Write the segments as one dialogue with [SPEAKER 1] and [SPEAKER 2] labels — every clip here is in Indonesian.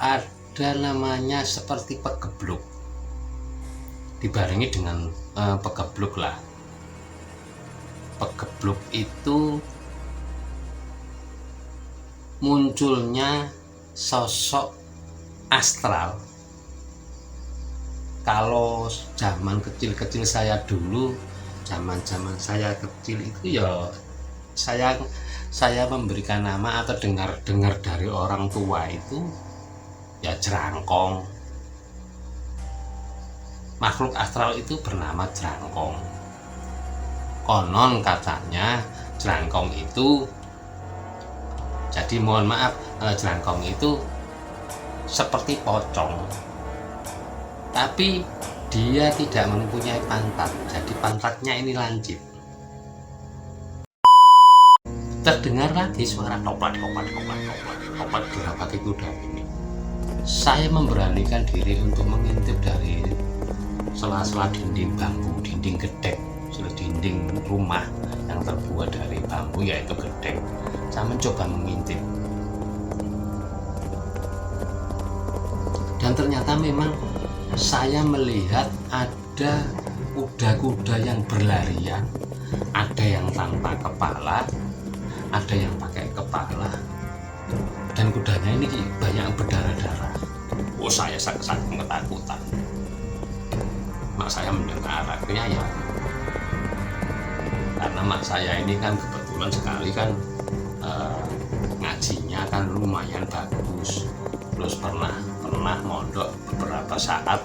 [SPEAKER 1] ada namanya seperti pegebluk, dibarengi dengan pegebluk lah. Pegebluk itu munculnya sosok astral. Kalau zaman kecil-kecil saya dulu, zaman saya kecil itu ya saya memberikan nama atau dengar dari orang tua itu ya jerangkong. Makhluk astral itu bernama jerangkong. Konon katanya jerangkong itu, jadi mohon maaf, jerangkong itu seperti pocong, tapi dia tidak mempunyai pantat, jadi pantatnya ini lancip. Terdengar lagi suara toplat berbagai kuda ini. Saya memberanikan diri untuk mengintip dari sela-sela dinding bambu, dinding gedek, dinding rumah yang terbuat dari bambu yaitu gedek. Saya mencoba mengintip, dan ternyata memang saya melihat ada kuda-kuda yang berlarian, ada yang tanpa kepala, ada yang pakai kepala, dan kudanya ini banyak berdarah-darah. Oh, saya sangat ketakutan. Mak saya mendengar, akhirnya ya, karena mak saya ini kan kebetulan sekali kan ngajinya kan lumayan bagus, terus pernah mondok beberapa saat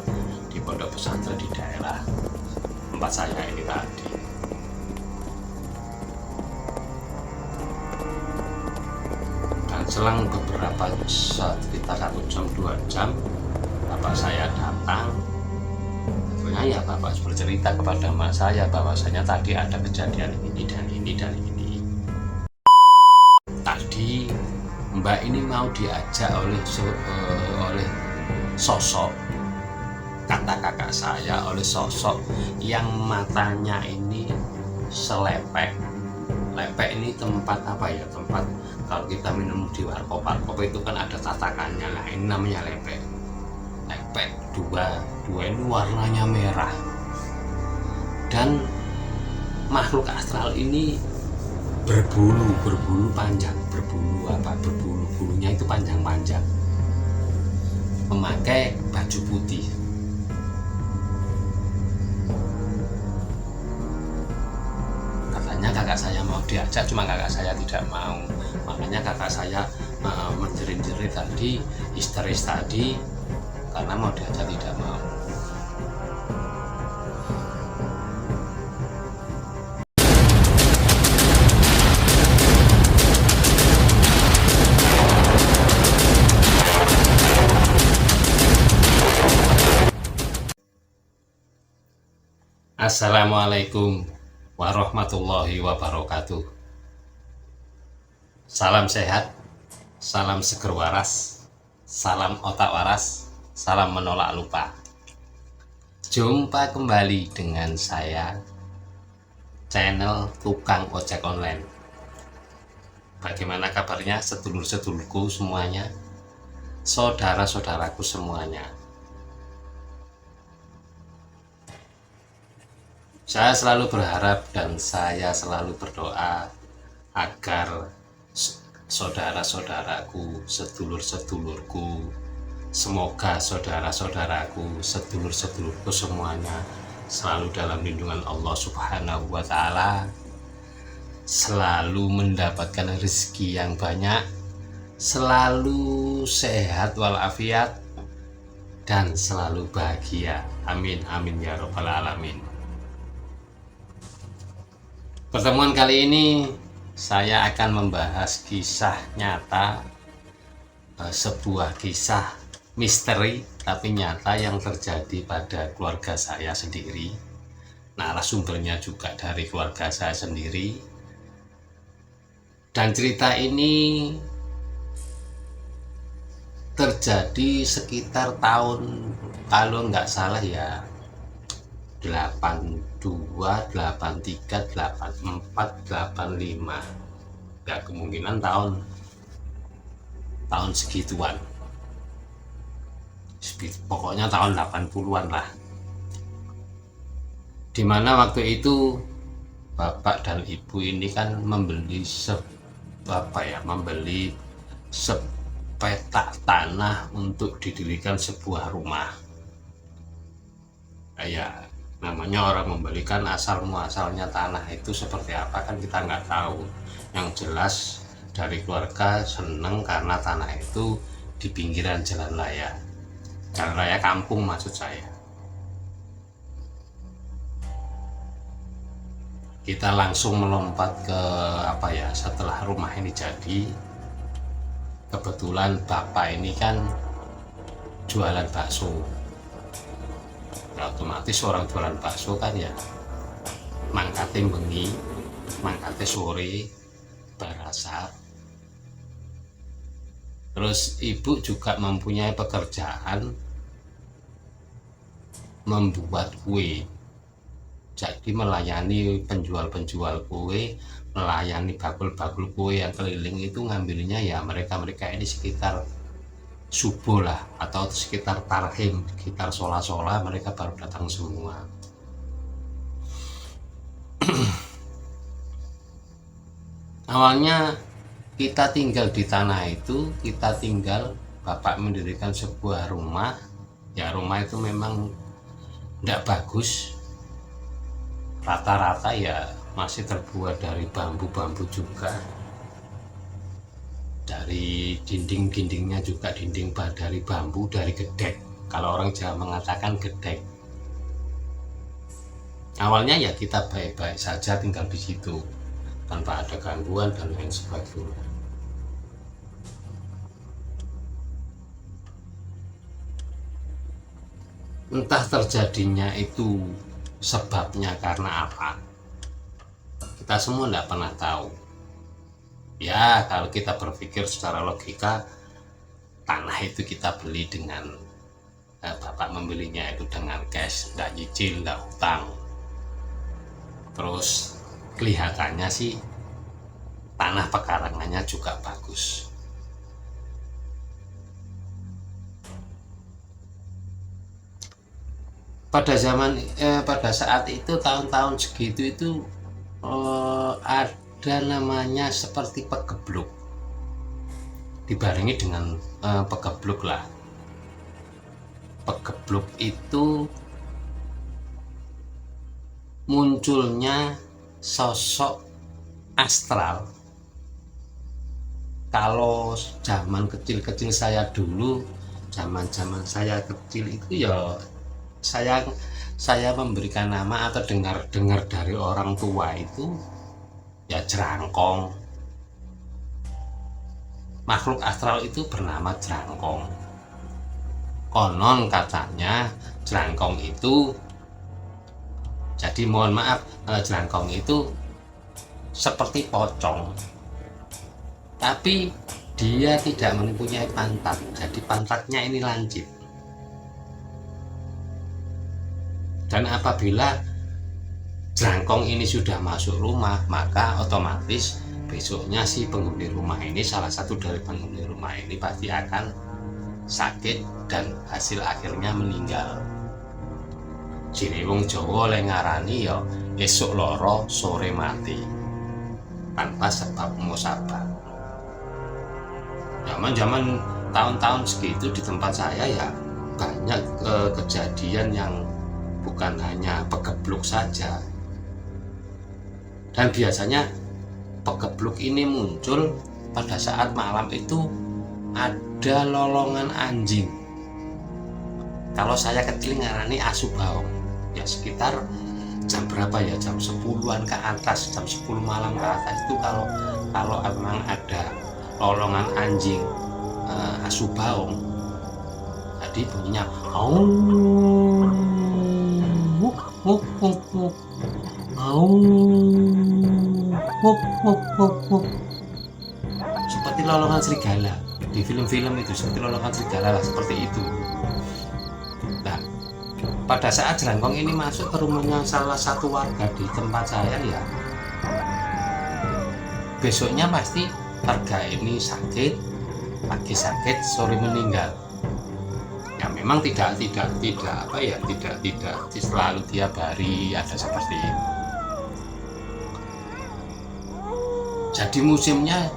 [SPEAKER 1] di pondok pesantren di daerah tempat saya ini tadi. Dan selang beberapa sekitar 1 jam 2 jam bapak saya datang. Akhirnya ya bapak bercerita kepada mak saya bahwasanya tadi ada kejadian ini dan ini dan ini. Tadi mbak ini mau diajak oleh sosok, kata kakak saya, oleh sosok yang matanya ini selepek. Lepek ini tempat apa ya, tempat kalau kita minum di warkop itu kan ada tatakannya. Nah, ini namanya lepek. Lepek dua ini warnanya merah, dan makhluk astral ini berbulu panjang, bulunya itu panjang, memakai baju putih. Katanya kakak saya mau diajak, cuma kakak saya tidak mau. Makanya kakak saya menjerit-jerit tadi, histeris tadi, karena mau diajak tidak mau. Assalamualaikum warahmatullahi wabarakatuh. Salam sehat, salam seger waras, salam otak waras, salam menolak lupa. Jumpa kembali dengan saya, channel Tukang Ojek Online. Bagaimana kabarnya sedulur-sedulurku semuanya, saudara-saudaraku semuanya? Saya selalu berharap dan saya selalu berdoa agar saudara-saudaraku, sedulur-sedulurku, semoga saudara-saudaraku, sedulur-sedulurku semuanya selalu dalam lindungan Allah Subhanahu wa Ta'ala, selalu mendapatkan rezeki yang banyak, selalu sehat walafiat, dan selalu bahagia. Amin, amin ya Rabbal Alamin. Pertemuan kali ini saya akan membahas kisah nyata, sebuah kisah misteri tapi nyata yang terjadi pada keluarga saya sendiri. Narasumbernya juga dari keluarga saya sendiri. Dan cerita ini terjadi sekitar tahun, kalau nggak salah ya, 82, 83, 84, 85. Ya kemungkinan tahun segituan. pokoknya tahun 80-an lah, dimana waktu itu bapak dan ibu ini kan membeli membeli sepetak tanah untuk didirikan sebuah rumah. Ya namanya orang membelikan asal muasalnya tanah itu seperti apa kan kita nggak tahu. Yang jelas dari keluarga seneng karena tanah itu di pinggiran jalan raya kampung maksud saya. Kita langsung melompat ke setelah rumah ini jadi, kebetulan bapak ini kan jualan bakso. Ya, otomatis orang jualan bakso kan ya mangkate bengi, mangkate sore, barasa. Terus ibu juga mempunyai pekerjaan membuat kue, jadi melayani penjual-penjual kue, melayani bakul-bakul kue yang keliling itu ngambilnya ya mereka-mereka ini sekitar subuh lah, atau sekitar tarhim, sekitar sholat mereka baru datang semua. Awalnya kita tinggal di tanah itu, bapak mendirikan sebuah rumah. Ya rumah itu memang tidak bagus, rata-rata ya masih terbuat dari bambu-bambu juga, dari dinding-dindingnya juga dari bambu, dari gedek. Kalau orang Jawa mengatakan gedek. Awalnya ya kita baik-baik saja tinggal di situ tanpa ada gangguan dan lain sebagainya. Entah terjadinya itu sebabnya karena apa, kita semua tidak pernah tahu. Ya kalau kita berpikir secara logika, tanah itu kita beli dengan bapak membelinya itu dengan cash, tidak nyicil, tidak hutang. Terus kelihatannya sih tanah pekarangannya juga bagus. Pada saat itu tahun-tahun segitu itu ada namanya seperti pegebluk, dibarengi dengan pegebluk lah. Pegebluk itu munculnya sosok astral. Kalau zaman kecil-kecil saya dulu, zaman saya kecil itu ya saya memberikan nama atau dengar dari orang tua itu ya jerangkong. Makhluk astral itu bernama jerangkong. Konon katanya jerangkong itu, jadi mohon maaf, jerangkong itu seperti pocong, tapi dia tidak mempunyai pantat, jadi pantatnya ini lancip. Dan apabila jerangkong ini sudah masuk rumah, maka otomatis besoknya si penghuni rumah ini, salah satu dari penghuni rumah ini pasti akan sakit dan hasil akhirnya meninggal. Jadi wong Jawa oleh ngarani ya esok loro sore mati, tanpa sebab musabab. Zaman tahun-tahun segitu di tempat saya ya banyak kejadian yang bukan hanya pegebluk saja. Dan biasanya pegebluk ini muncul pada saat malam itu ada lolongan anjing. Kalau saya kecil ngarani asu baong. Ya sekitar jam berapa ya, jam 10-an ke atas, jam 10 malam ke atas itu kalau memang ada lolongan anjing asu baong, jadi bunyinya seperti lolongan serigala. Di film-film itu seperti lolongan serigala lah, seperti itu. Nah, pada saat jerangkong ini masuk ke rumahnya salah satu warga di tempat saya ya, besoknya pasti warga ini sakit, pagi sakit, sore meninggal. Ya memang tidak apa ya, tidak selalu tiap hari ada seperti itu. Jadi musimnya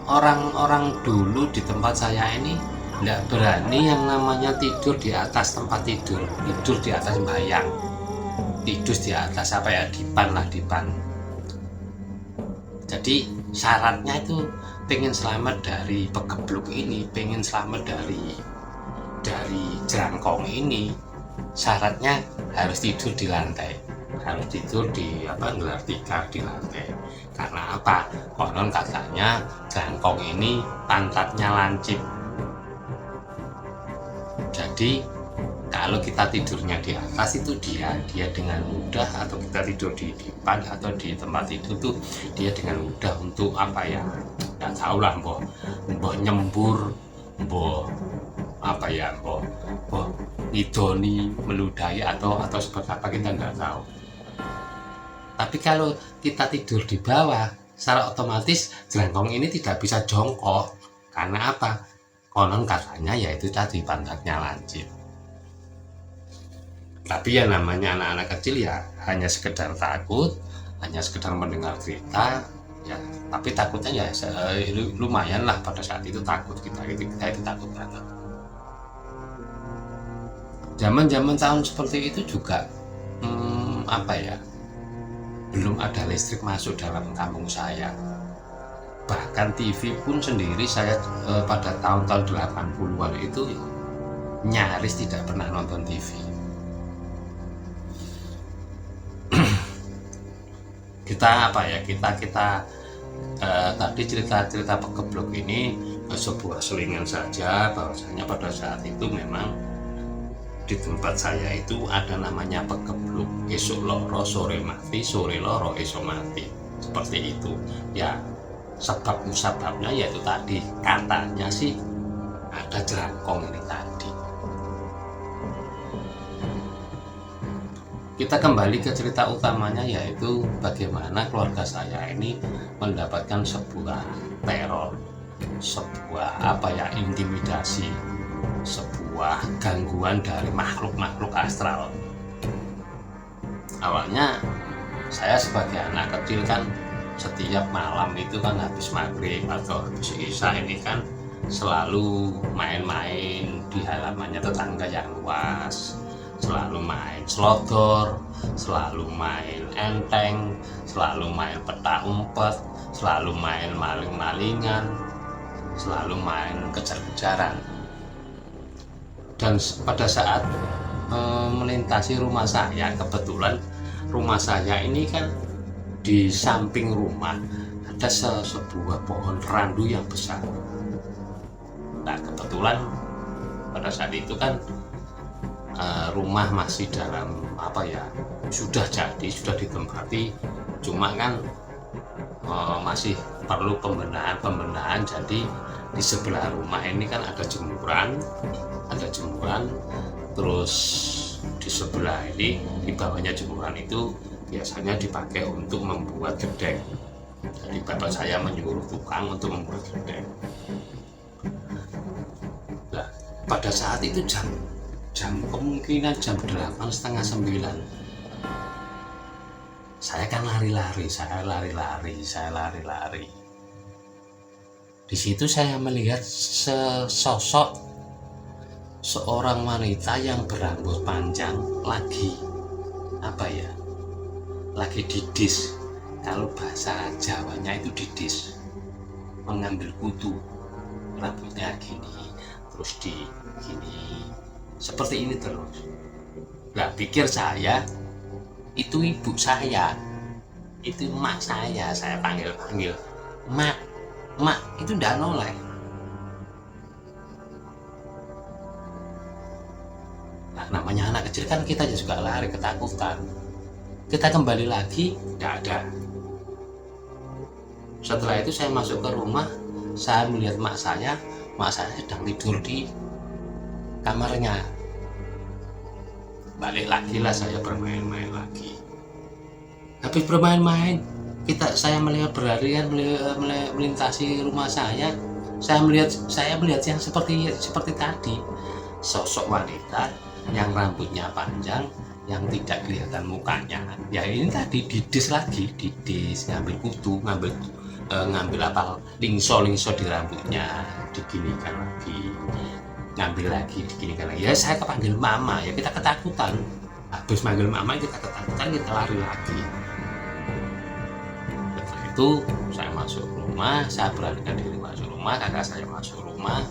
[SPEAKER 1] orang-orang dulu di tempat saya ini tidak berani yang namanya tidur di atas tempat tidur di atas bayang, tidur di atas apa ya, dipan. Jadi syaratnya itu pengen selamat dari pegebluk ini, pengen selamat dari jerangkong ini, syaratnya harus tidur di lantai, harus tidur di gelar tikar di lantai. Karena apa? Konon katanya jerangkong ini pantatnya lancip. Jadi kalau kita tidurnya di atas itu dia dengan mudah, atau kita tidur di dipan atau di tempat tidur tuh dia dengan mudah untuk apa ya, nggak tahu lah, mbok nyembur, mbok apa ya, mbok ngidoni, meludahi atau seperti apa, kita nggak tahu. Tapi kalau kita tidur di bawah, secara otomatis jerangkong ini tidak bisa jongkok. Karena apa? Konon katanya yaitu tadi pantatnya lancip. Tapi ya namanya anak-anak kecil ya hanya sekedar takut, hanya sekedar mendengar cerita ya. Tapi takutnya ya lumayan lah, pada saat itu takut, kita itu takut banget. Zaman tahun seperti itu juga apa ya, belum ada listrik masuk dalam kampung saya. Bahkan TV pun sendiri saya pada tahun-tahun 80-an itu nyaris tidak pernah nonton TV. Kita tadi cerita pegebluk ini sebuah selingan saja, bahwasanya pada saat itu memang di tempat saya itu ada namanya pegebluk, esok loro sore mati, sore loro esok mati, seperti itu ya. Sebabnya yaitu tadi, katanya sih ada jerangkong ini tadi. Kita kembali ke cerita utamanya, yaitu bagaimana keluarga saya ini mendapatkan sebuah teror, sebuah intimidasi, sebuah gangguan dari makhluk astral. Awalnya saya sebagai anak kecil kan setiap malam itu kan habis maghrib atau habis isya ini kan selalu main-main di halamannya tetangga yang luas, selalu main selodor, selalu main enteng, selalu main petak umpet, selalu main maling-malingan, selalu main kejar-kejaran. Dan pada saat melintasi rumah saya, kebetulan rumah saya ini kan di samping rumah ada sebuah pohon randu yang besar. Nah kebetulan pada saat itu kan rumah masih dalam sudah ditempati, cuma kan masih perlu pembenahan. Jadi di sebelah rumah ini kan ada jemuran, terus di sebelah ini, di bawahnya jemuran itu biasanya dipakai untuk membuat gedeng. Jadi bapak saya menyuruh tukang untuk membuat gedeng. Nah, pada saat itu jam kemungkinan jam 8:30-9, saya kan lari-lari. Di situ saya melihat sosok seorang wanita yang berambut panjang lagi didis. Kalau bahasa Jawanya itu didis, mengambil kutu, rambutnya gini, terus gini, seperti ini terus. Nah, pikir saya itu ibu saya, itu emak saya panggil mak, itu udah noleh. Nah, namanya anak kecil kan, kita juga lari ketakutan. Kita kembali lagi, tidak ada. Setelah itu saya masuk ke rumah, saya melihat mak saya sedang tidur di kamarnya. Balik lagi lah saya bermain-main lagi. Habis bermain-main, saya melihat berlarian melintasi rumah saya. Saya melihat yang seperti tadi. sosok wanita yang rambutnya panjang, yang tidak kelihatan mukanya. Ya ini tadi didis lagi, didis, ngambil kutu, ngambil apa, lingso di rambutnya, diginikan lagi, ngambil lagi, diginikan lagi. Ya saya kepanggil mama, ya kita ketakutan. Habis manggil mama kita ketakutan, kita lari lagi. Setelah itu saya masuk rumah, saya beranikan diri masuk rumah, kakak saya masuk rumah.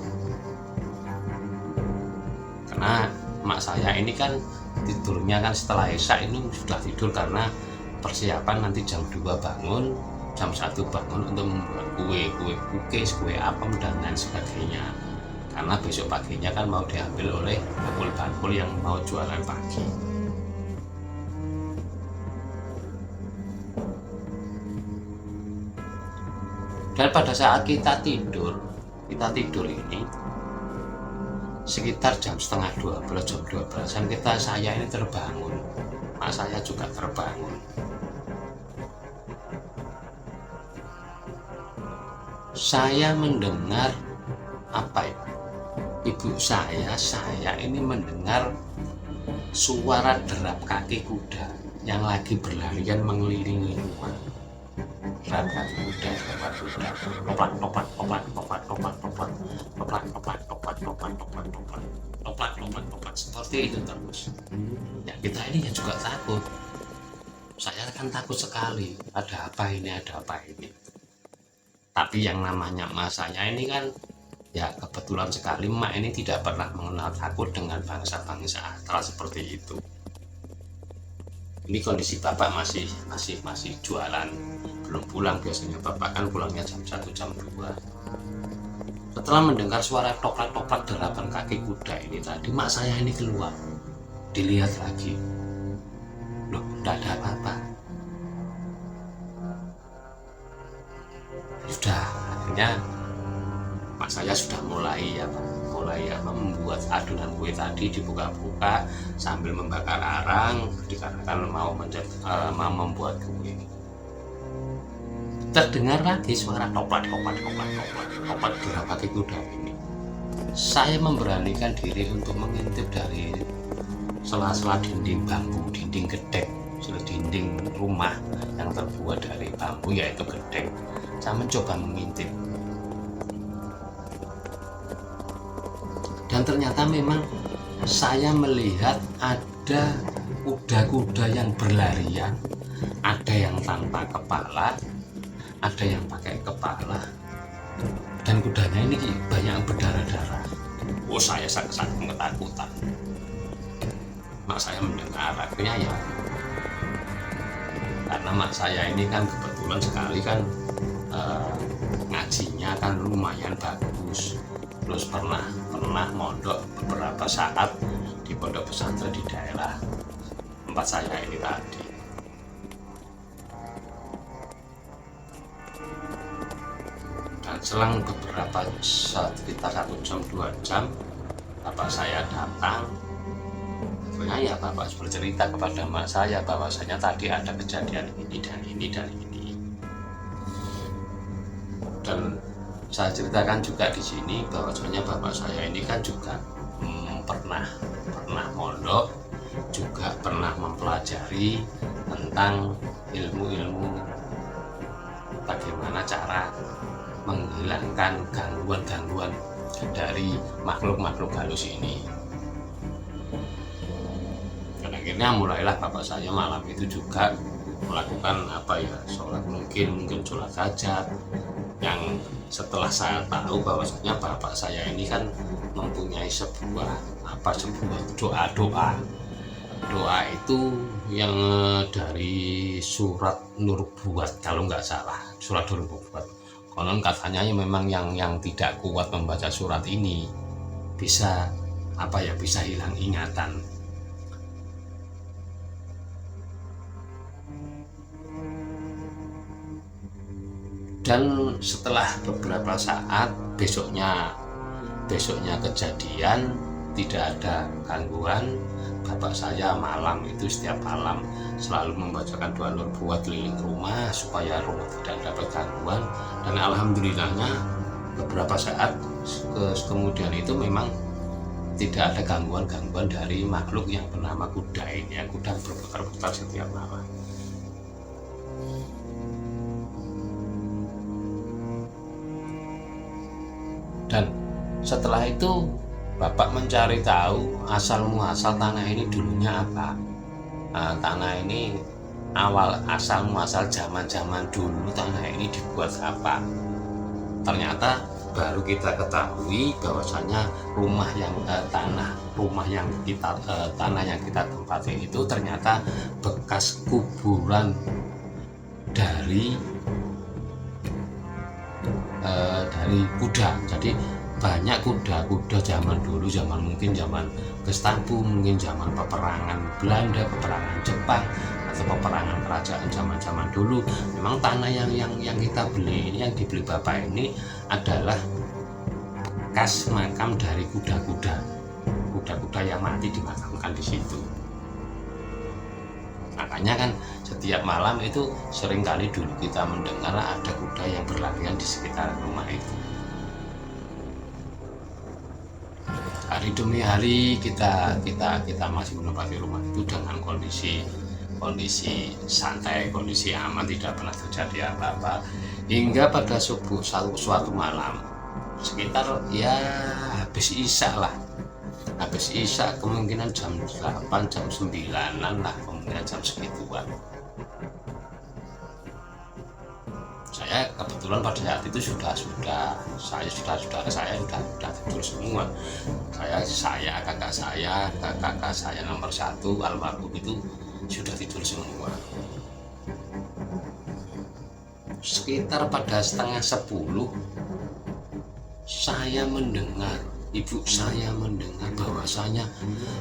[SPEAKER 1] Karena mak saya ini kan tidurnya kan setelah Isya ini sudah tidur, karena persiapan nanti jam 2 bangun, jam 1 bangun untuk membuat kue kukis, kue apem dan lain sebagainya, karena besok paginya kan mau diambil oleh bakul-bakul yang mau jualan pagi. Dan pada saat kita tidur ini sekitar jam setengah 12, jam 12an saya ini terbangun, mak saya juga terbangun. Saya mendengar apa ya, ibu saya ini mendengar suara derap kaki kuda yang lagi berlarian mengelilingi rumah. Derap kaki kuda, toplak, toplak, toplak, toplak, toplak, toplak, toplak, toplak, toplak, toplak, toplak, toplak, toplak, toplak, toplak, seperti itu terus. Ya kita ini ya juga takut. Saya kan takut sekali, ada apa ini, ada apa ini. Tapi yang namanya emak saya ini kan, ya kebetulan sekali emak ini tidak pernah mengenal takut dengan bangsa-bangsa Astra seperti itu. Ini kondisi bapak masih jualan, belum pulang. Biasanya bapak kan pulangnya jam 1, jam 2. Setelah mendengar suara toplak-toplak derapan kaki kuda ini tadi, mak saya ini keluar, dilihat lagi, loh tidak ada apa-apa. Sudah, akhirnya mak saya sudah mulai membuat adonan kue tadi, dibuka-buka sambil membakar arang dikarenakan mau membuat kue. Terdengar lagi suara toplak derap kaki kuda ini. Saya memberanikan diri untuk mengintip dari sela-sela dinding bambu, dinding gedek, dinding rumah yang terbuat dari bambu, yaitu gedek. Saya mencoba mengintip, dan ternyata memang saya melihat ada kuda-kuda yang berlarian, ada yang tanpa kepala, ada yang pakai kepala, dan kudanya ini banyak berdarah-darah. Oh, saya sangat ketakutan. Mak saya mendengar, akhirnya ya, karena mak saya ini kan kebetulan sekali kan ngajinya kan lumayan bagus, terus pernah mondok beberapa saat di pondok pesantren di daerah tempat saya ini tadi. Dan selang beberapa sekitar 1 jam 2 jam bapak saya datang. Akhirnya ya bapak bercerita kepada mak saya bahwasanya tadi ada kejadian ini dan ini dan ini. Dan saya ceritakan juga di sini bahwasanya bapak saya ini kan juga pernah mondok, juga pernah mempelajari tentang ilmu-ilmu bagaimana cara menghilangkan gangguan-gangguan dari makhluk-makhluk halus ini. Dan akhirnya mulailah bapak saya malam itu juga melakukan sholat, mungkin sholat hajat, yang setelah saya tahu bahwasanya bapak saya ini kan mempunyai sebuah doa itu yang dari surat Nur-Buat kalau nggak salah, surat Nur-Buat. Konon katanya memang yang tidak kuat membaca surat ini bisa hilang ingatan. Dan setelah beberapa saat, besoknya kejadian tidak ada gangguan. Bapak saya malam itu setiap malam selalu membacakan doa Nur-Buat keliling rumah supaya rumah tidak dapat gangguan. Dan alhamdulillahnya beberapa saat kemudian itu memang tidak ada gangguan-gangguan dari makhluk yang bernama kuda ini. Ya, kuda berputar-putar setiap malam. Dan setelah itu Bapak mencari tahu asal muasal tanah ini dulunya apa. Nah, tanah ini asal muasal zaman dulu tanah ini dibuat apa. Ternyata baru kita ketahui bahwasanya tanah yang kita tempati itu ternyata bekas kuburan dari kuda. Jadi banyak kuda-kuda zaman dulu, mungkin zaman Gestapo, mungkin zaman peperangan Belanda, peperangan Jepang, atau peperangan kerajaan zaman dulu. Memang tanah yang kita beli ini, yang dibeli Bapak ini adalah bekas makam dari kuda-kuda yang mati dimakamkan di situ. Makanya kan setiap malam itu seringkali dulu kita mendengar ada kuda yang berlarian di sekitar rumah itu. Hari demi hari kita masih menempati rumah itu dengan kondisi santai, kondisi aman, tidak pernah terjadi apa-apa. Hingga pada suatu malam sekitar ya habis isya kemungkinan jam 8 jam 9-an lah, kemungkinan jam segituan. Saya kebetulan pada saat itu saya sudah tidur semua. Kakak saya nomor 1 almarhum itu sudah tidur semua. Sekitar pada setengah 10 ibu saya mendengar bahwasanya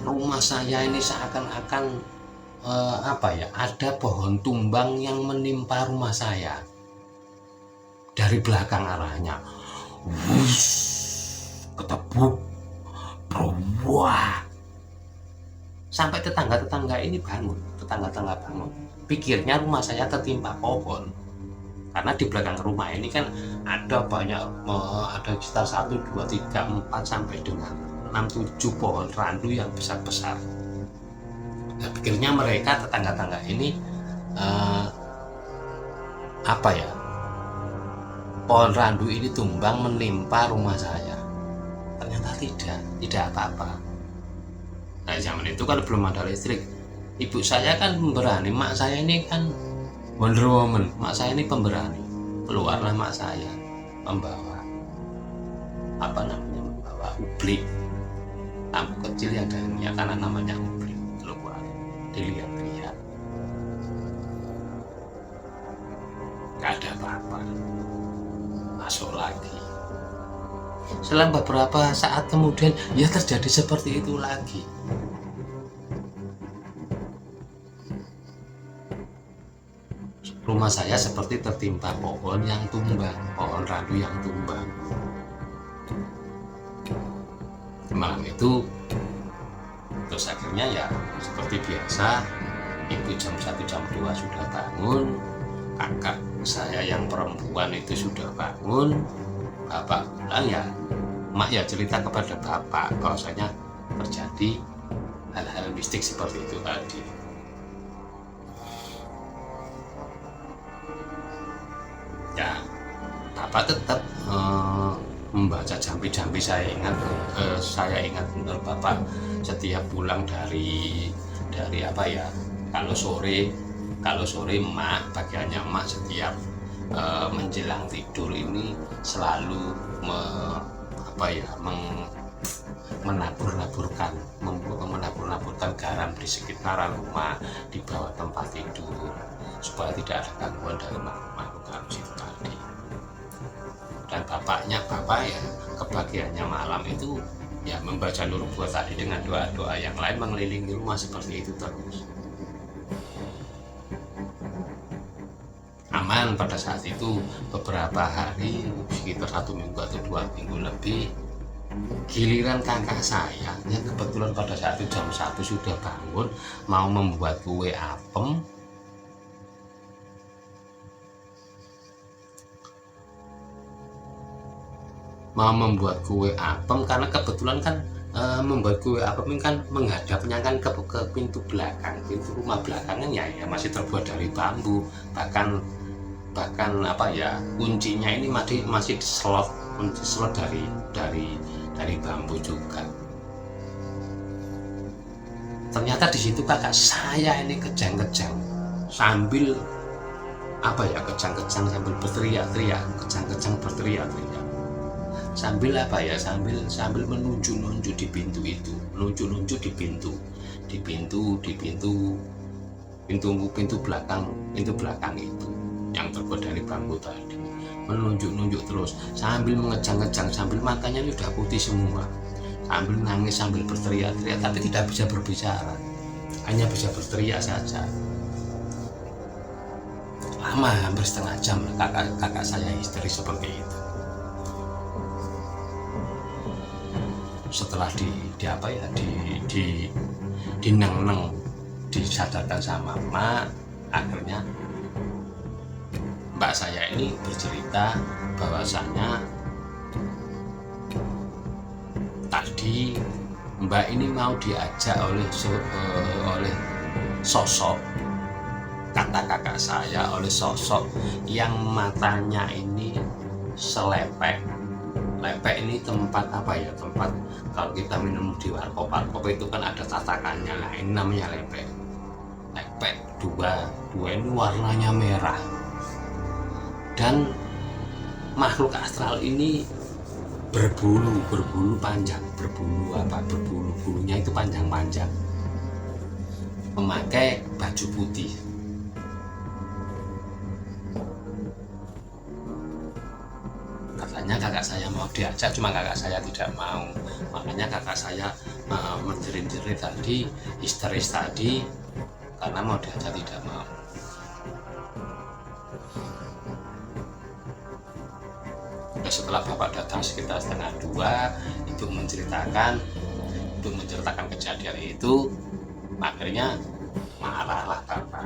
[SPEAKER 1] rumah saya ini seakan-akan ada pohon tumbang yang menimpa rumah saya dari belakang arahnya. Wush, ketebuk, wah. Sampai tetangga bangun. Pikirnya rumah saya tertimpa pohon. Karena di belakang rumah ini kan ada sekitar 1, 2, 3, 4 sampai dengan 6, 7 pohon randu yang besar-besar. Nah, pikirnya mereka tetangga ini pohon randu ini tumbang menimpa rumah saya. Ternyata tidak apa-apa. Nah, zaman itu kan belum ada listrik. Ibu saya kan pemberani, mak saya ini kan Wonder Woman. Mak saya ini pemberani. Keluarlah mak saya membawa ublik, lampu kecil yang ada karena namanya ublik. Keluar dilihat, nggak ada apa-apa. Masuk lagi. Selang beberapa saat kemudian ya terjadi seperti itu lagi. Rumah saya seperti tertimpa pohon randu yang tumbang. Malam itu terus akhirnya ya seperti biasa, ibu jam 1 jam 2 sudah bangun, kakak saya yang perempuan itu sudah bangun, bapak pulang ya, mak ya cerita kepada bapak bahwasanya terjadi hal-hal mistik seperti itu tadi. Ya, bapak tetap membaca jampi-jampi. Saya ingat benar bapak setiap pulang dari kalau sore bagiannya emak setiap menjelang tidur ini selalu menabur-naburkan garam di sekitaran rumah, di bawah tempat tidur, supaya tidak ada gangguan dari makhluk halus itu tadi. Dan bapak ya kebagiannya malam itu ya membaca nubuat tadi dengan doa-doa yang lain mengelilingi rumah seperti itu terus. Aman pada saat itu beberapa hari, sekitar 1 minggu atau 2 minggu lebih. Giliran kakak saya yang kebetulan pada saat itu jam 1 sudah bangun mau membuat kue apem. Karena kebetulan kan membuat kue apem ini kan menghadapnya kan ke pintu belakang, pintu rumah belakang kan ya masih terbuat dari bambu, bahkan bahkan apa ya, kuncinya ini masih kunci slot dari bambu juga. Ternyata di situ kakak saya ini kejang-kejang sambil apa ya, kejang-kejang sambil berteriak-teriak, kejang-kejang berteriak-teriak sambil apa ya, sambil menunjuk-nunjuk di pintu itu, menunjuk-nunjuk di pintu belakang itu yang terbuat dari bambu tadi, menunjuk-nunjuk terus sambil mengejang-kejang, sambil matanya ini udah putih semua, sambil nangis, sambil berteriak-teriak, tapi tidak bisa berbicara, hanya bisa berteriak saja. Lama, hampir setengah jam kakak saya histeris seperti itu. Setelah dineng-neng, disadarkan sama emak, akhirnya mbak saya ini bercerita bahwasanya tadi mbak ini mau diajak oleh sosok, kata kakak saya, oleh sosok yang matanya ini selepek. Lepek ini tempat apa ya, tempat kalau kita minum di warkop itu kan ada tatakannya. Nah ini namanya lepek. Lepek dua ini warnanya merah, dan makhluk astral ini berbulu panjang, bulunya itu panjang-panjang, memakai baju putih. Katanya kakak saya mau diajak, cuma kakak saya tidak mau. Makanya kakak saya menjerit-jerit tadi, histeris tadi, karena mau diajak tidak mau. Setelah bapak datang sekitar 1:30 untuk menceritakan kejadian itu, akhirnya marahlah bapak.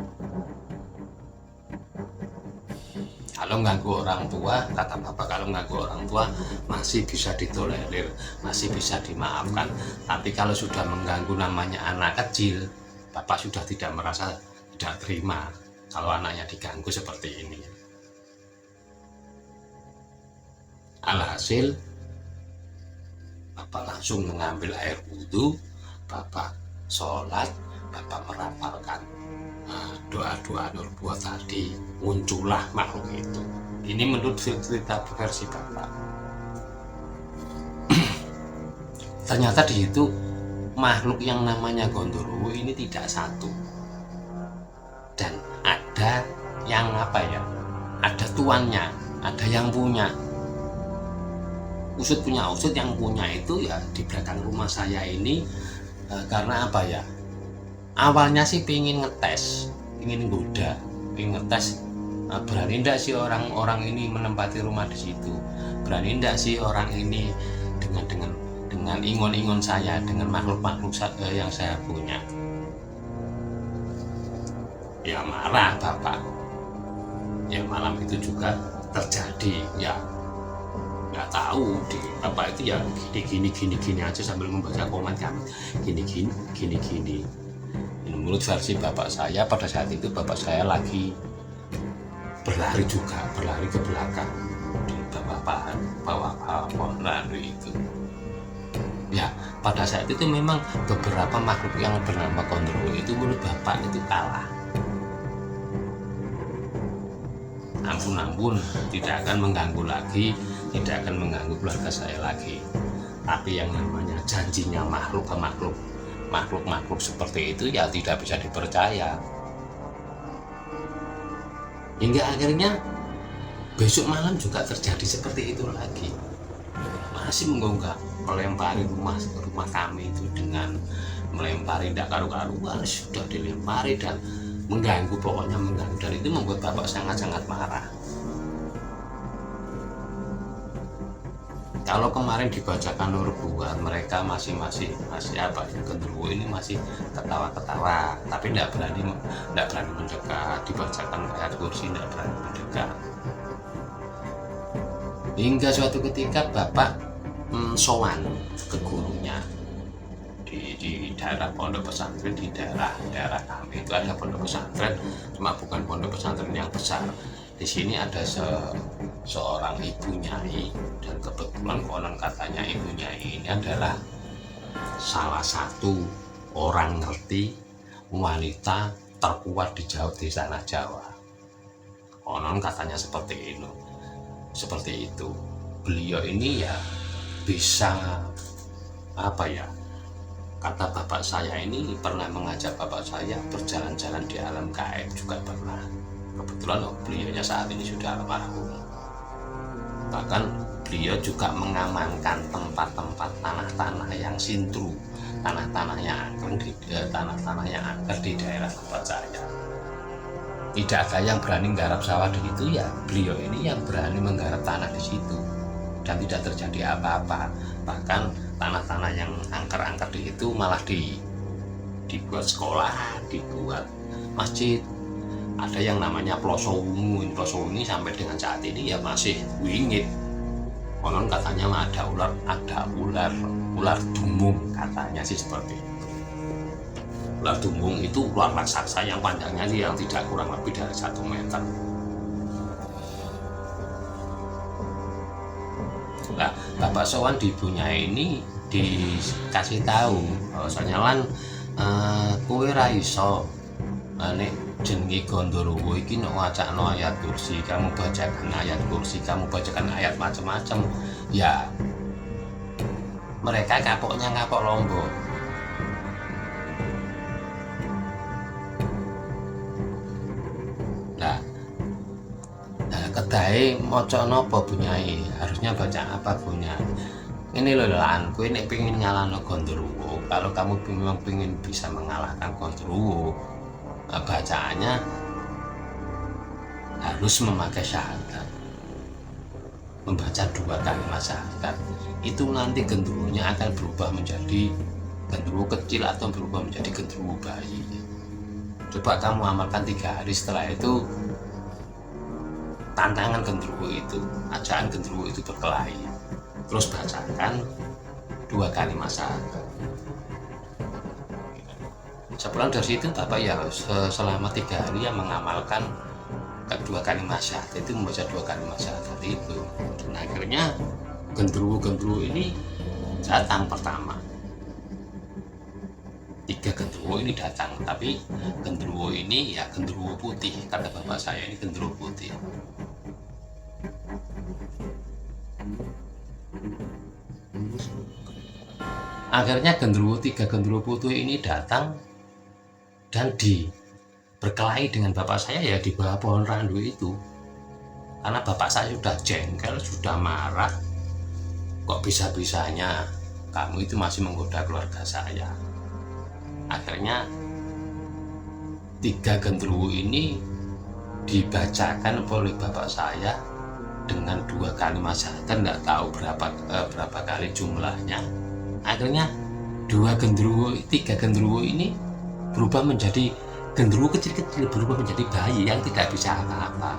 [SPEAKER 1] Kalau ganggu orang tua, kata bapak, kalau ganggu orang tua masih bisa ditolerir, masih bisa dimaafkan. Tapi kalau sudah mengganggu namanya anak kecil, bapak sudah tidak terima kalau anaknya diganggu seperti ini. Alhasil bapak langsung mengambil air wudhu, bapak sholat, bapak merapalkan doa-doa nurbuah tadi, muncullah makhluk itu. Ini menurut cerita versi bapak. Ternyata di situ makhluk yang namanya Gondoruo ini tidak satu, dan ada yang apa ya, ada tuannya, ada yang punya. Usut punya usut, yang punya itu ya di belakang rumah saya ini. Karena apa ya, awalnya sih pingin ngetes, pingin ngetes, berani ndak sih orang ini menempati rumah di situ, berani ndak sih orang ini dengan ingon-ingon saya, dengan makhluk-makhluk yang saya punya. Ya marah bapak. Ya malam itu juga terjadi, ya nggak tahu di apa itu ya, gini aja sambil membaca komen kami, gini. Menurut versi bapak saya, pada saat itu bapak saya lagi berlari ke belakang di bawah pohon randu itu. Ya pada saat itu memang beberapa makhluk yang bernama Gondoruo itu menurut bapak itu kalah. Ampun, tidak akan mengganggu lagi, tidak akan mengganggu keluarga saya lagi. Tapi yang namanya janjinya makhluk seperti itu ya tidak bisa dipercaya. Hingga akhirnya besok malam juga terjadi seperti itu lagi. Masih melempari rumah kami itu dengan melempari, tidak karu-karuan, sudah dilempari dan mengganggu, pokoknya mengganggu, dan itu membuat bapak sangat-sangat marah. Kalau kemarin dibacakan nurbuah, mereka masih apa ya, Gondoruo ini masih ketawa-ketawa, tapi tidak berani mendekat. Dibacakan ayat kursi, tidak berani mendekat. Hingga suatu ketika bapak sowan ke gurunya, di daerah pondok pesantren, di daerah kami itu ada pondok pesantren, cuma bukan pondok pesantren yang besar. Di sini ada seorang ibu nyai, dan kebetulan konon katanya ibu nyai ini adalah salah satu orang ngerti wanita terkuat di Jawa, di tanah Jawa. Konon katanya seperti itu. Beliau ini ya bisa apa ya, kata bapak saya ini pernah mengajak bapak saya berjalan-jalan di alam gaib juga pernah. Kebetulan beliaunya saat ini sudah almarhum. Bahkan beliau juga mengamankan tempat-tempat tanah-tanah yang sintru, tanah-tanah yang angker di daerah tempat saya. Tidak ada yang berani menggarap sawah di situ, ya beliau ini yang berani menggarap tanah di situ, dan tidak terjadi apa-apa. Bahkan tanah-tanah yang angker-angker di situ malah dibuat sekolah, dibuat masjid. Ada yang namanya Ploso Wungu ini sampai dengan saat ini ya masih wingit. Konon katanya ada ular dumung, katanya sih seperti itu. Ular dumung itu ular raksasa yang panjangnya sih yang tidak kurang lebih dari 1 meter. Nah, Bapak Sowan di ibunya ini dikasih tahu bahwasanya lan kowe ra iso nek jenenge Gondorowo iki nek wacana ayat kursi, kamu bacakan ayat kursi, kamu bacakan ayat macam-macam, ya mereka kapoknya ngapok Lombok. Nah, kedai maca napa Bunyai? Harusnya baca apa Bunyai? Ini loh lan, kowe nek pengen ngalahno Gondorowo, kalau kamu memang pengen bisa mengalahkan Gondorowo, bacaannya harus memakai syahadat, membaca 2 kalimat syahadat. Itu nanti genderuwonya akan berubah menjadi genderuwo kecil atau berubah menjadi genderuwo bayi. Coba kamu amalkan 3 hari, setelah itu tantangan genderuwo itu, ajaan genderuwo itu berkelahi, terus bacakan 2 kalimat syahadat. Sepulang dari situ Bapak ya selama 3 hari yang mengamalkan 2 kalimat syahadat itu, membaca 2 kalimat syahadat itu. Dan akhirnya genderuwo ini datang pertama. 3 genderuwo ini datang, tapi genderuwo ini ya genderuwo putih, kata bapak saya ini genderuwo putih. Akhirnya 3 genderuwo putih ini datang dan berkelahi dengan bapak saya ya di bawah pohon randu itu. Karena bapak saya sudah jengkel, sudah marah, kok bisa-bisanya kamu itu masih menggoda keluarga saya. Akhirnya 3 genderuwo ini dibacakan oleh bapak saya dengan 2 kalimat syahadat, tidak tahu berapa kali jumlahnya. Akhirnya 3 genderuwo ini berubah menjadi genderuwo kecil-kecil, berubah menjadi bayi yang tidak bisa apa-apa.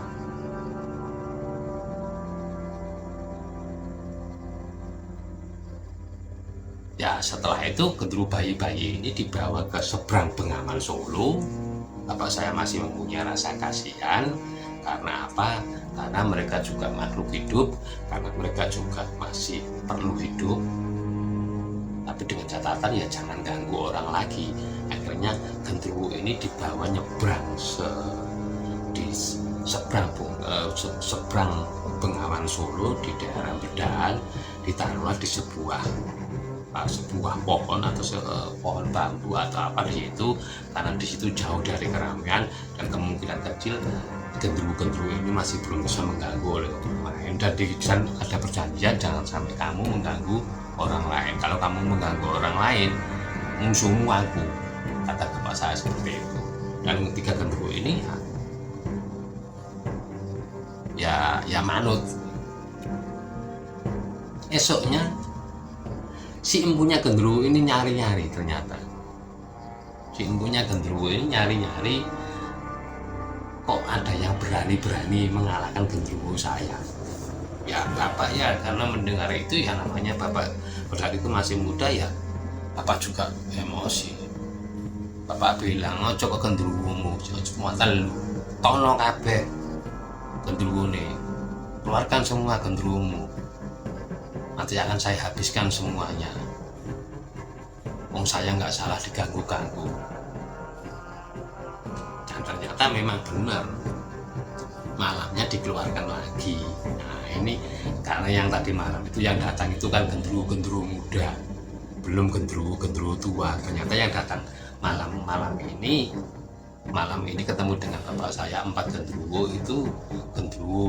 [SPEAKER 1] Ya setelah itu genderuwo bayi-bayi ini dibawa ke seberang Bengawan Solo. Bapak saya masih mempunyai rasa kasihan. Karena apa? Karena mereka juga makhluk hidup, karena mereka juga masih perlu hidup. Tapi dengan catatan ya jangan ganggu orang lagi. Akhirnya genderuwo ini dibawa nyebrang di seberang Bengawan Solo di daerah Bedahan, ditaruhlah di sebuah pohon atau pohon bambu atau apa di situ, karena di situ jauh dari keramaian dan kemungkinan kecil genderuwo ini masih belum bisa mengganggu oleh orang lain. Dan di sana ada perjanjian jangan sampai kamu mengganggu orang lain. Kalau kamu mengganggu orang lain, musuhmu aku, kata bapak saya seperti itu. Dan 3 genderuwo ini ya manut. Esoknya si empunya genderuwo ini nyari-nyari, ternyata si empunya genderuwo ini nyari-nyari, kok ada yang berani-berani mengalahkan genderuwo saya. Ya bapak ya karena mendengar itu ya namanya bapak pada itu masih muda ya, Bapak juga emosi. Bapak bilang, ojo ke gendruwomu, cuma telu, tono kabeh gendruwone, keluarkan semua gendruwomu, nanti akan saya habiskan semuanya. Wong saya nggak salah diganggu-ganggu. Dan ternyata memang benar, malamnya dikeluarkan lagi. Nah ini karena yang tadi malam itu yang datang itu kan gendruwo muda, belum gendruwo tua. Ternyata yang datang malam ini ketemu dengan bapak saya 4 gendruwo itu gendruwo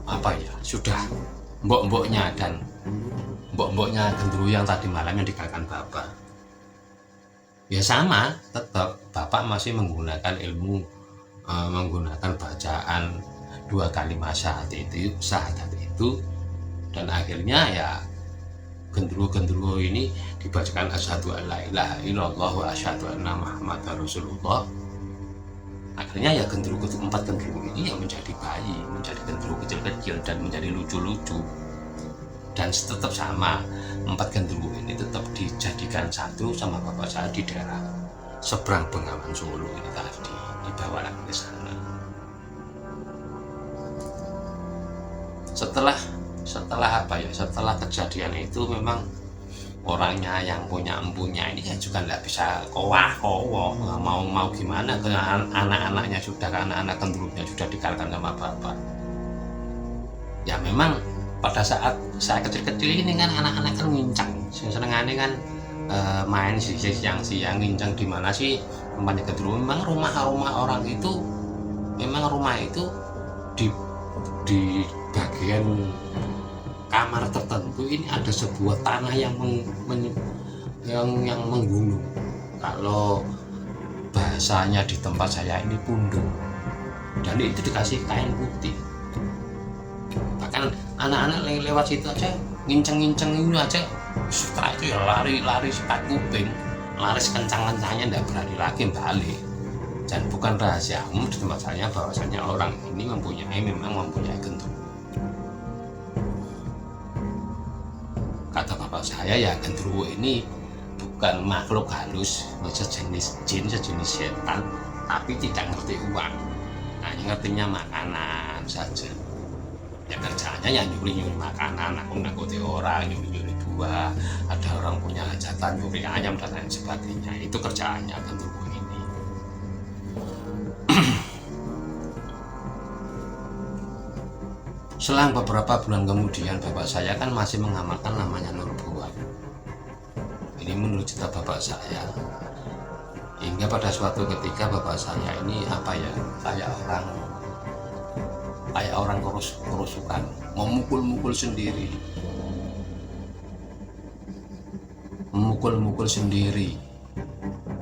[SPEAKER 1] apa ya, sudah mbok-mboknya, dan mbok-mboknya gendruwo yang tadi malam yang dikatakan bapak ya sama, tetap bapak masih menggunakan ilmu, menggunakan bacaan 2 kalimat syahadat itu, dan akhirnya ya gendruwo ini dibacakan asyhadu an la ilaha illallah wa asyhadu anna muhammadar rasulullah. Akhirnya ya 4 gendruwo ini yang menjadi bayi, menjadi gendruwo kecil-kecil dan menjadi lucu-lucu. Dan tetap sama, 4 gendruwo ini tetap dijadikan satu sama bapak saya di daerah seberang Bengawan Solo ini tadi, dibawa lagi ke sana. Setelah kejadian itu memang orangnya yang punya empunya ini kan juga nggak bisa kowa mau gimana ke anak-anaknya, sudah ke anak-anak gendruwonya sudah dikalahkan sama bapak. Ya memang pada saat saya kecil-kecil ini kan anak-anak kan ngincang, senengannya kan main siang-siang ngincang di mana sih tempatnya gendruwo. Memang rumah orang itu, memang rumah itu di bagian kamar tertentu ini ada sebuah tanah yang menggunung. Kalau bahasanya di tempat saya ini pundung, dan itu dikasih kain putih. Bahkan anak-anak lewat situ aja nginceng ini aja, setelah itu ya lari sekat kuping, lari sekencang-kencangnya, tidak berani lagi balik. Dan bukan rahasia umum di tempat saya bahwasanya orang ini memang mempunyai gendruwo. Kata bapak saya ya gendruwo ini bukan makhluk halus, sejenis jin, sejenis setan, tapi tidak ngerti uang. Nah, yang ngertinya makanan saja. Ya kerjanya ya nyuri makanan, nakut-nakuti orang, nyuri buah, ada orang punya hajatan nyuri ayam dan lain sebagainya. Itu kerjaannya gendruwo ini. Selang beberapa bulan kemudian bapak saya kan masih mengamalkan namanya nubuat. Ini menurut cerita bapak saya. Hingga pada suatu ketika bapak saya ini kayak orang kerusukan, memukul-mukul sendiri,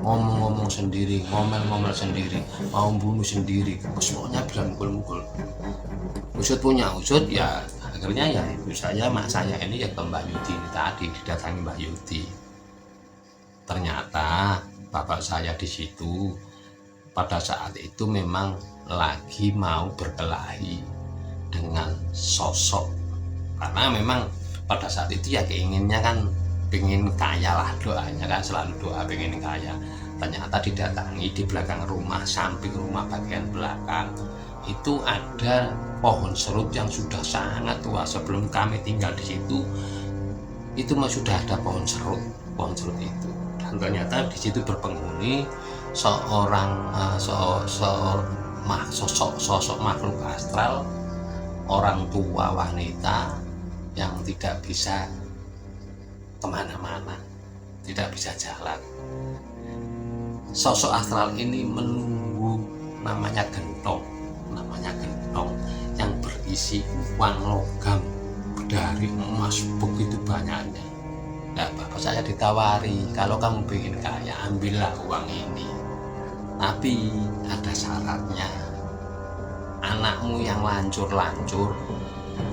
[SPEAKER 1] ngomong-ngomong sendiri, ngomel-ngomel sendiri, mau bunuh sendiri, pokoknya bilang mukul-mukul. Usut punya usut, ya akhirnya ya ibu saya, mak saya ini ya ke Mbak Yudi ini tadi, didatangi Mbak Yudi. Ternyata bapak saya di situ pada saat itu memang lagi mau berkelahi dengan sosok, karena memang pada saat itu ya keinginnya kan pengen kaya lah, doanya kan selalu doa pengen kaya. Ternyata didatangi di belakang rumah, samping rumah bagian belakang itu ada pohon serut yang sudah sangat tua. Sebelum kami tinggal di situ itu sudah ada pohon serut itu, dan ternyata di situ berpenghuni seorang sosok makhluk astral, orang tua wanita yang tidak bisa kemana-mana, tidak bisa jalan. Sosok astral ini menunggu namanya gentong yang berisi uang logam dari emas begitu banyaknya. Nah, bapak saya ditawari, kalau kamu ingin kaya ambillah uang ini, tapi ada syaratnya, anakmu yang lancur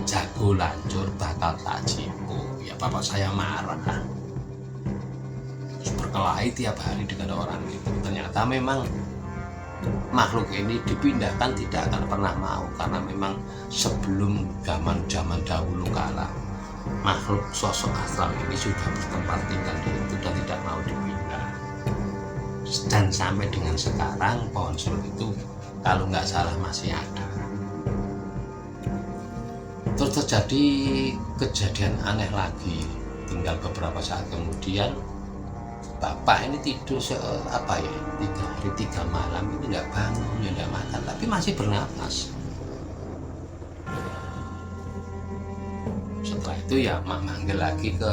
[SPEAKER 1] jago lancur bakal tak cipu. Ya bapak saya marah, berkelahi tiap hari dengan orang itu. Ternyata memang makhluk ini dipindahkan tidak akan pernah mau, karena memang sebelum zaman dahulu kala makhluk sosok astral ini sudah bertempat tinggal di situ dan tidak dan sampai dengan sekarang pohon surut itu kalau nggak salah masih ada. Terus terjadi kejadian aneh lagi. Tinggal beberapa saat kemudian bapak ini tidur 3 hari 3 malam ini nggak bangun, nggak makan, tapi masih bernapas. Setelah itu ya mak manggil lagi ke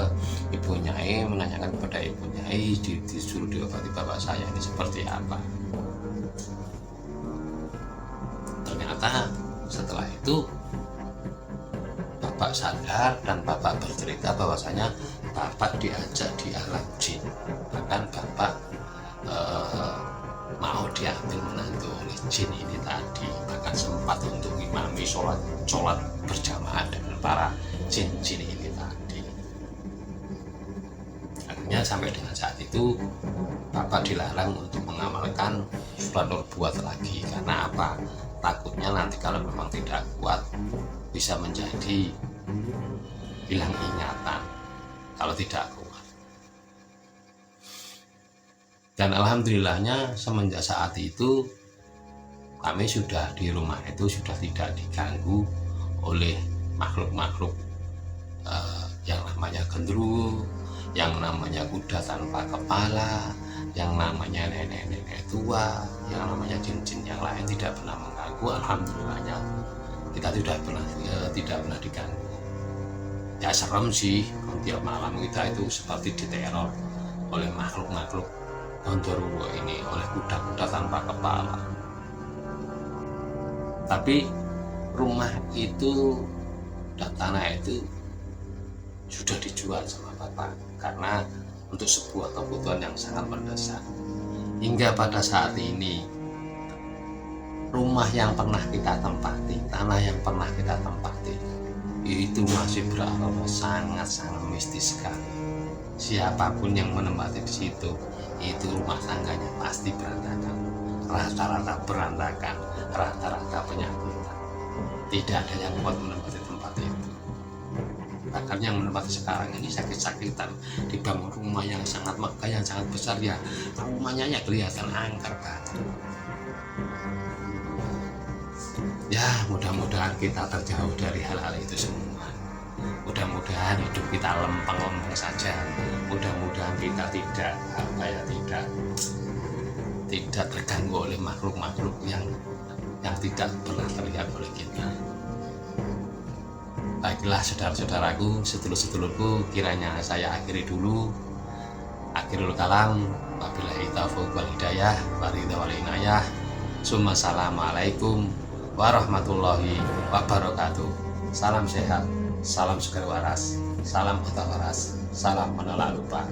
[SPEAKER 1] ibu Nyai, menanyakan kepada ibu Nyai, disuruh diobati bapak saya ini seperti apa. Ternyata setelah itu bapak sadar dan bapak bercerita bahwasanya bapak diajak di alam jin, bahkan bapak mau diambil menantu oleh jin ini tadi, bahkan sempat untuk imami sholat berjamaah dengan para jin-jin ini tadi. Akhirnya sampai dengan saat itu bapak dilarang untuk mengamalkan surat nubuat lagi. Karena apa? Takutnya nanti kalau memang tidak kuat bisa menjadi hilang ingatan kalau tidak kuat. Dan alhamdulillahnya semenjak saat itu kami sudah di rumah itu sudah tidak diganggu oleh makhluk-makhluk yang namanya gendruwo, yang namanya kuda tanpa kepala, yang namanya nenek-nenek tua, yang namanya jin-jin yang lain tidak pernah mengganggu. Alhamdulillahnya kita tidak pernah diganggu. Ya serem sih, tiap malam kita itu seperti diteror oleh makhluk-makhluk gendruwo ini, oleh kuda-kuda tanpa kepala. Tapi rumah itu dan tanah itu sudah dijual sama bapak karena untuk sebuah kebutuhan yang sangat mendesak. Hingga pada saat ini rumah yang pernah kita tempati, tanah yang pernah kita tempati itu masih beraroma sangat-sangat mistis sekali. Siapapun yang menempati di situ, itu rumah tangganya pasti berantakan, rata-rata berantakan, rata-rata penyakitan. Tidak ada yang kuat menempati tempat itu. Bahkan yang menempati sekarang ini sakit-sakitan, dibangun rumah yang sangat megah, yang sangat besar, ya rumahnya ya kelihatan angker banget. Ya mudah-mudahan kita terjauh dari hal-hal itu semua. Mudah-mudahan hidup kita lempeng-lempeng saja. Mudah-mudahan kita tidak terganggu oleh makhluk-makhluk yang tidak pernah terlihat oleh kita. Baiklah saudara-saudaraku, sedulur-sedulurku, kiranya saya akhiri dulu. Akhirul kalam, wabillahi taufiq wal hidayah, waridha wal inayah. Assalamualaikum warahmatullahi wabarakatuh. Salam sehat, salam segar waras, salam otak waras, salam menolak lupa.